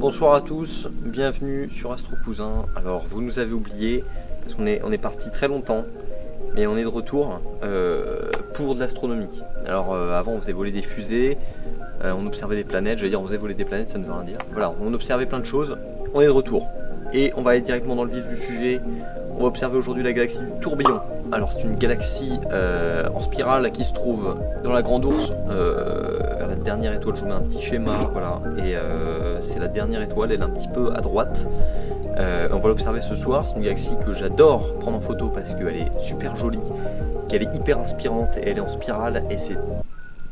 Bonsoir à tous, bienvenue sur Astro Cousin. Alors vous nous avez oublié parce qu'on est parti très longtemps, mais on est de retour pour de l'astronomie. Alors avant on faisait voler des fusées, on observait des planètes, j'allais dire on faisait voler des planètes, ça ne veut rien dire. Voilà, on observait plein de choses, on est de retour. Et on va aller directement dans le vif du sujet. On va observer aujourd'hui la galaxie du Tourbillon. Alors c'est une galaxie en spirale qui se trouve dans la Grande Ourse, vers la dernière étoile. Je vous mets un petit schéma, voilà. Et c'est la dernière étoile, elle est un petit peu à droite. On va l'observer ce soir. C'est une galaxie que j'adore prendre en photo parce qu'elle est super jolie, qu'elle est hyper inspirante, et elle est en spirale et c'est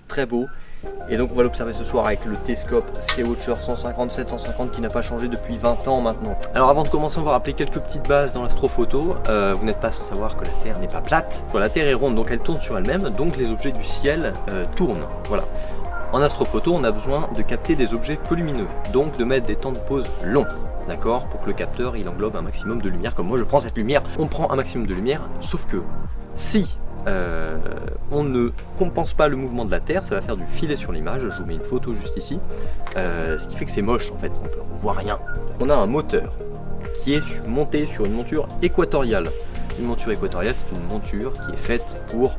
très beau. Et donc on va l'observer ce soir avec le télescope Skywatcher 150-750 qui n'a pas changé depuis 20 ans maintenant. Alors avant de commencer, on va rappeler quelques petites bases dans l'astrophoto. Vous n'êtes pas sans savoir que la Terre n'est pas plate. Voilà, la Terre est ronde, donc elle tourne sur elle-même, donc les objets du ciel tournent. Voilà. En astrophoto, on a besoin de capter des objets peu lumineux, donc de mettre des temps de pause longs. D'accord, pour que le capteur il englobe un maximum de lumière, comme moi je prends cette lumière, on prend un maximum de lumière, sauf que si on ne compense pas le mouvement de la Terre, ça va faire du filet sur l'image. Je vous mets une photo juste ici, ce qui fait que c'est moche en fait, on voit rien. On a un moteur qui est monté sur une monture équatoriale. Une monture équatoriale, c'est une monture qui est faite pour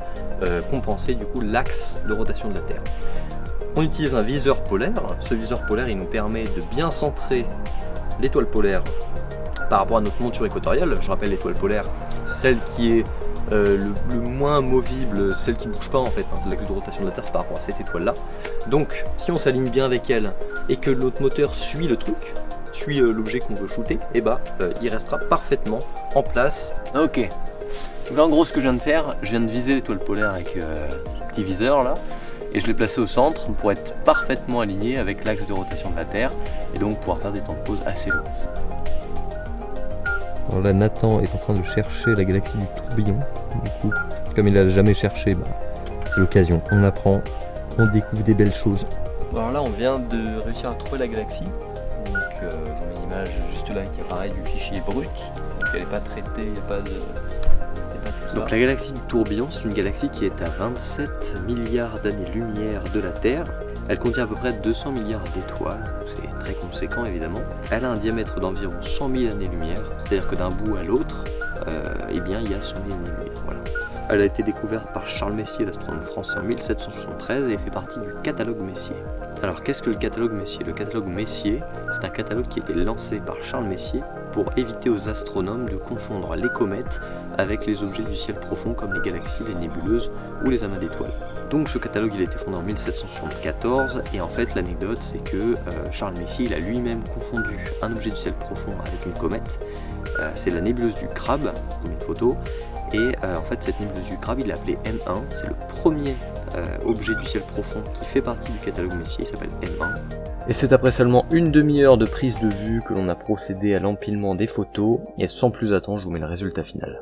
compenser du coup l'axe de rotation de la Terre. On utilise un viseur polaire. Ce viseur polaire il nous permet de bien centrer l'étoile polaire par rapport à notre monture équatoriale. Je rappelle, l'étoile polaire c'est celle qui est le moins movible, celle qui ne bouge pas en fait, hein, l'axe de rotation de la Terre c'est par rapport à cette étoile là. Donc si on s'aligne bien avec elle et que notre moteur suit le truc, suit l'objet qu'on veut shooter, et bah il restera parfaitement en place. Ok, donc là en gros ce que je viens de faire, je viens de viser l'étoile polaire avec ce petit viseur là, et je l'ai placé au centre pour être parfaitement aligné avec l'axe de rotation de la Terre et donc pouvoir faire des temps de pause assez longs. Alors là, Nathan est en train de chercher la galaxie du Tourbillon. Du coup, comme il l'a jamais cherché, bah, c'est l'occasion. On apprend, on découvre des belles choses. Alors là, on vient de réussir à trouver la galaxie. Donc, je mets une image juste là qui apparaît du fichier brut. Donc, elle n'est pas traitée, il n'y a pas de. Donc la galaxie du Tourbillon, c'est une galaxie qui est à 27 milliards d'années-lumière de la Terre. Elle contient à peu près 200 milliards d'étoiles, c'est très conséquent évidemment. Elle a un diamètre d'environ 100 000 années-lumière, c'est-à-dire que d'un bout à l'autre, eh bien, il y a 100 000 années-lumière. Voilà. Elle a été découverte par Charles Messier, l'astronome français, en 1773 et fait partie du catalogue Messier. Alors qu'est-ce que le catalogue Messier? Le catalogue Messier, c'est un catalogue qui a été lancé par Charles Messier pour éviter aux astronomes de confondre les comètes avec les objets du ciel profond comme les galaxies, les nébuleuses ou les amas d'étoiles. Donc ce catalogue il a été fondé en 1774 et en fait l'anecdote c'est que Charles Messier il a lui-même confondu un objet du ciel profond avec une comète. C'est la nébuleuse du Crabe, comme une photo, et en fait cette nébuleuse du Crabe il l'a appelée M1, c'est le premier objet du ciel profond qui fait partie du catalogue Messier, il s'appelle M1. Et c'est après seulement une demi-heure de prise de vue que l'on a procédé à l'empilement des photos, et sans plus attendre je vous mets le résultat final.